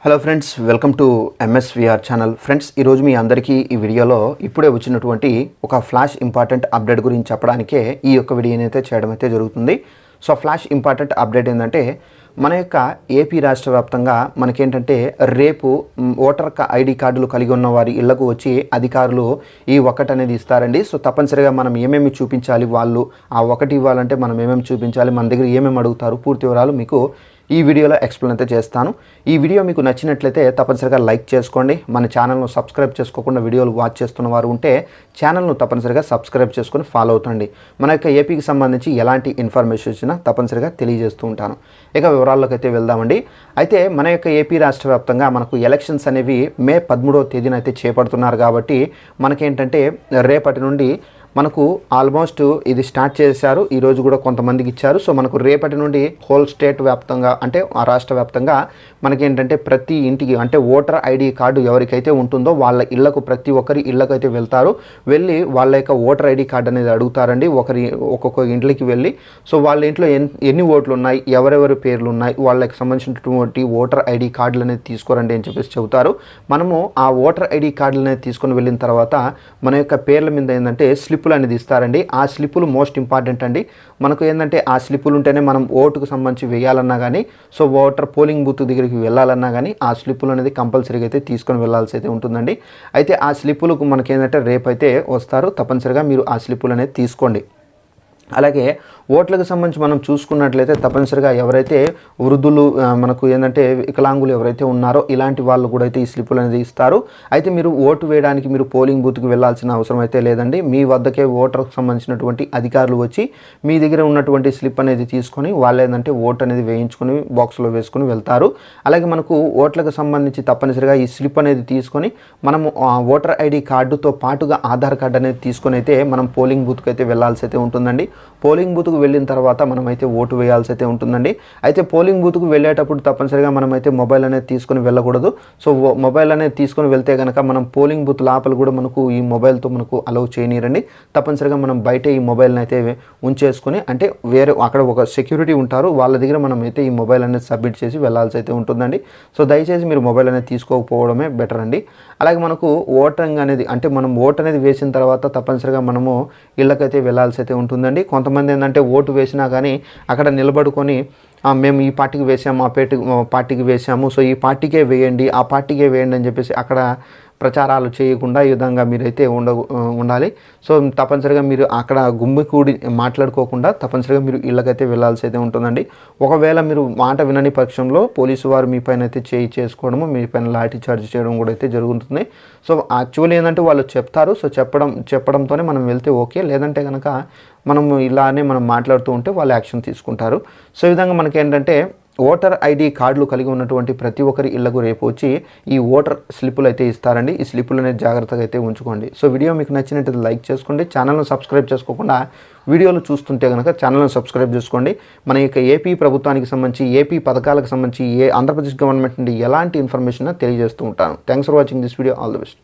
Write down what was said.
Hello friends, welcome to ఎంఎస్విఆర్ channel. Friends, ఈరోజు మీ అందరికీ ఈ వీడియోలో ఇప్పుడే వచ్చినటువంటి ఒక ఫ్లాష్ ఇంపార్టెంట్ అప్డేట్ గురించి చెప్పడానికే ఈ యొక్క వీడియోని అయితే చేయడం అయితే జరుగుతుంది. సో ఫ్లాష్ ఇంపార్టెంట్ అప్డేట్ ఏంటంటే మన యొక్క ఏపీ రాష్ట్ర వ్యాప్తంగా మనకేంటంటే రేపు ఓటర్ ఐడి కార్డులు కలిగి ఉన్న వారి ఇళ్లకు వచ్చి అధికారులు ఈ ఒకటి అనేది ఇస్తారండి. సో తప్పనిసరిగా మనం ఏమేమి చూపించాలి, వాళ్ళు ఆ ఒకటి ఇవ్వాలంటే మనం ఏమేమి చూపించాలి, మన దగ్గర ఏమేమి అడుగుతారు, పూర్తి వివరాలు మీకు ఈ వీడియోలో ఎక్స్ప్లెయిన్ అయితే చేస్తాను. ఈ వీడియో మీకు నచ్చినట్లయితే తప్పనిసరిగా లైక్ చేసుకోండి. మన ఛానల్ను సబ్స్క్రైబ్ చేసుకోకుండా వీడియోలు వాచ్ చేస్తున్న వారు ఉంటే ఛానల్ను తప్పనిసరిగా సబ్స్క్రైబ్ చేసుకొని ఫాలో అవుతండి. మన యొక్క ఏపీకి సంబంధించి ఎలాంటి ఇన్ఫర్మేషన్ వచ్చినా తప్పనిసరిగా తెలియజేస్తూ ఉంటాను. ఇక వివరాల్లోకి అయితే వెళ్దామండి. అయితే మన యొక్క ఏపీ రాష్ట్ర వ్యాప్తంగా మనకు ఎలక్షన్స్ అనేవి మే 13వ తేదీన అయితే చేపడుతున్నారు. కాబట్టి మనకేంటంటే రేపటి నుండి మనకు ఆల్మోస్ట్ ఇది స్టార్ట్ చేశారు. ఈరోజు కూడా కొంతమందికి ఇచ్చారు. సో మనకు రేపటి నుండి హోల్ స్టేట్ వ్యాప్తంగా అంటే ఆ రాష్ట్ర వ్యాప్తంగా మనకేంటంటే ప్రతి ఇంటికి అంటే ఓటర్ ఐడి కార్డు ఎవరికైతే ఉంటుందో వాళ్ళ ఇళ్లకు ప్రతి ఒక్కరి ఇళ్లకైతే వెళ్తారు. వెళ్ళి వాళ్ళ యొక్క ఓటర్ ఐడి కార్డు అనేది అడుగుతారండి. ఒక్కొక్క ఇంట్లోకి వెళ్ళి సో వాళ్ళ ఇంట్లో ఎన్ని ఓట్లు ఉన్నాయి, ఎవరెవరి పేర్లు ఉన్నాయి, వాళ్ళకి సంబంధించినటువంటి ఓటర్ ఐడి కార్డులు అనేది తీసుకోరండి అని చెప్పేసి చెబుతారు. మనము ఆ ఓటర్ ఐడి కార్డులు అనేది తీసుకొని వెళ్ళిన తర్వాత మన యొక్క పేర్ల మీద ఏంటంటే స్లిప్పులు అనేది ఇస్తారండి. ఆ స్లిప్పులు మోస్ట్ ఇంపార్టెంట్ అండి. మనకు ఏంటంటే ఆ స్లిప్పులు ఉంటేనే మనం ఓటుకు సంబంధించి వేయాలన్నా కానీ, సో ఓటర్ పోలింగ్ బూత్ దగ్గరికి వెళ్ళాలన్నా కానీ ఆ స్లిప్పులు అనేది కంపల్సరీగా అయితే తీసుకొని వెళ్ళాల్సి అయితే ఉంటుందండి. అయితే ఆ స్లిప్పులకు మనకేంటంటే రేపైతే వస్తారు. తప్పనిసరిగా మీరు ఆ స్లిప్పులు అనేది తీసుకోండి. అలాగే ఓట్లకు సంబంధించి మనం చూసుకున్నట్లయితే తప్పనిసరిగా ఎవరైతే వృద్ధులు మనకు ఏంటంటే వికలాంగులు ఎవరైతే ఉన్నారో ఇలాంటి వాళ్ళు కూడా అయితే ఈ స్లిప్పులు అనేది ఇస్తారు. అయితే మీరు ఓటు వేయడానికి మీరు పోలింగ్ బూత్కి వెళ్ళాల్సిన అవసరం అయితే లేదండి. మీ వద్దకే ఓటర్కు సంబంధించినటువంటి అధికారులు వచ్చి మీ దగ్గర ఉన్నటువంటి స్లిప్ అనేది తీసుకొని వాళ్ళు ఏంటంటే ఓటు అనేది వేయించుకొని బాక్స్లో వేసుకొని వెళ్తారు. అలాగే మనకు ఓట్లకు సంబంధించి తప్పనిసరిగా ఈ స్లిప్ అనేది తీసుకొని మనము ఓటర్ ఐడి కార్డుతో పాటుగా ఆధార్ కార్డు అనేది తీసుకొని అయితే మనం పోలింగ్ బూత్కి అయితే వెళ్ళాల్సి అయితే ఉంటుందండి. పోలింగ్ బూత్కు వెళ్ళిన తర్వాత మనమైతే ఓటు వేయాల్సి అయితే ఉంటుందండి. అయితే పోలింగ్ బూత్కు వెళ్ళేటప్పుడు తప్పనిసరిగా మనమైతే మొబైల్ అనేది తీసుకొని వెళ్ళకూడదు. సో మొబైల్ అనేది తీసుకొని వెళ్తే కనుక మనం పోలింగ్ బూత్ లోపల కూడా మనకు ఈ మొబైల్తో మనకు అలౌ చేయనీరండి. తప్పనిసరిగా మనం బయట ఈ మొబైల్ని అయితే ఉంచేసుకొని అంటే వేరే అక్కడ ఒక సెక్యూరిటీ ఉంటారు, వాళ్ళ దగ్గర మనం అయితే ఈ మొబైల్ అనేది సబ్మిట్ చేసి వెళ్ళాల్సి అయితే ఉంటుందండి. సో దయచేసి మీరు మొబైల్ అనేది తీసుకోకపోవడమే బెటర్ అండి. అలాగే మనకు ఓటింగ్ అనేది అంటే మనం ఓటు అనేది వేసిన తర్వాత తప్పనిసరిగా మనము ఇళ్ళకైతే వెళ్ళాల్సి అయితే ఉంటుందండి. కొంతమంది ఏంటంటే ఓటు వేసినా కానీ అక్కడ నిలబడుకొని మేము ఈ పార్టీకి వేసాము, ఆ పార్టీకి వేసాము, సో ఈ పార్టీకే వేయండి, ఆ పార్టీకే వేయండి అని చెప్పేసి అక్కడ ప్రచారాలు చేయకుండా ఈ విధంగా మీరైతే ఉండాలి. సో తప్పనిసరిగా మీరు అక్కడ గుమ్మికూడి మాట్లాడుకోకుండా తప్పనిసరిగా మీరు ఇళ్ళకైతే వెళ్ళాల్సి అయితే ఉంటుందండి. ఒకవేళ మీరు మాట వినని పక్షంలో పోలీసు వారు మీ పైన అయితే చేయి చేసుకోవడము, మీ పైన లాఠీ చార్జ్ చేయడం కూడా అయితే జరుగుతుంది. సో యాక్చువల్లీ ఏంటంటే వాళ్ళు చెప్తారు. సో చెప్పడంతోనే మనం వెళ్తే ఓకే, లేదంటే కనుక మనం ఇలానే మనం మాట్లాడుతూ ఉంటే వాళ్ళు యాక్షన్ తీసుకుంటారు. సో ఈ విధంగా మనకేంటంటే ఓటర్ ఐడి కార్డులు కలిగి ఉన్నటువంటి ప్రతి ఒక్కరి ఇళ్లకు రేపు వచ్చి ఈ ఓటర్ స్లిప్పులు అయితే ఇస్తారండి. ఈ స్లిప్పులు అనేది జాగ్రత్తగా అయితే ఉంచుకోండి. సో వీడియో మీకు నచ్చినట్టు లైక్ చేసుకోండి. ఛానల్ను సబ్స్క్రైబ్ చేసుకోకుండా వీడియోలు చూస్తుంటే కనుక ఛానల్ను సబ్స్క్రైబ్ చేసుకోండి. మన యొక్క ఏపీ ప్రభుత్వానికి సంబంధించి ఏపీ పథకాలకు సంబంధించి ఆంధ్రప్రదేశ్ గవర్నమెంట్ నుండి ఎలాంటి ఇన్ఫర్మేషన్ తెలియజేస్తూ ఉంటాను. Thanks for watching this video. All the best.